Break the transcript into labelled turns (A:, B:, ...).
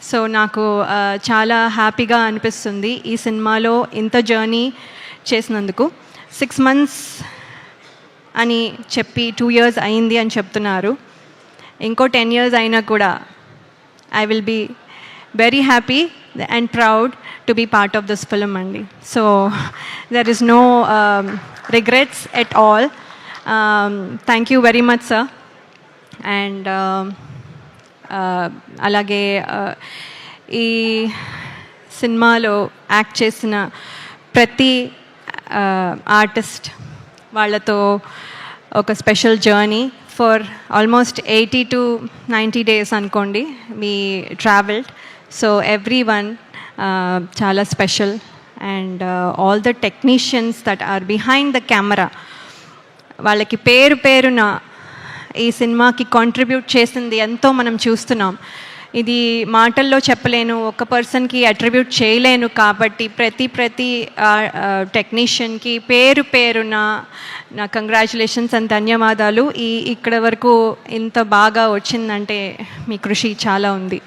A: So నాకు చాలా హ్యాపీగా అనిపిస్తుంది ఈ సినిమాలో ఇంత జర్నీ చేసినందుకు. 6 months అని చెప్పి 2 years అయింది అని చెప్తున్నారు. ఇంకో 10 years అయినా కూడా I will be very happy and proud to be part of this film andi. So there is no regrets at all. Thank you very much sir. And alage ee సినిమాలో act చేసిన ప్రతి artist వాళ్ళతో ఒక special journey for almost 80 to 90 days అనుకోండి we traveled. So everyone చాలా special and all the technicians that are behind the camera వాళ్ళకి పేరు పేరున ఈ సినిమాకి కాంట్రిబ్యూట్ చేసింది ఎంతో మనం చూస్తున్నాం. ఇది మాటల్లో చెప్పలేను, ఒక పర్సన్కి అట్రిబ్యూట్ చేయలేను. కాబట్టి ప్రతి టెక్నీషియన్కి పేరు పేరున నా కంగ్రాచులేషన్స్ అండ్ ధన్యవాదాలు. ఇక్కడ వరకు ఇంత బాగా వచ్చిందంటే మీ కృషి చాలా ఉంది.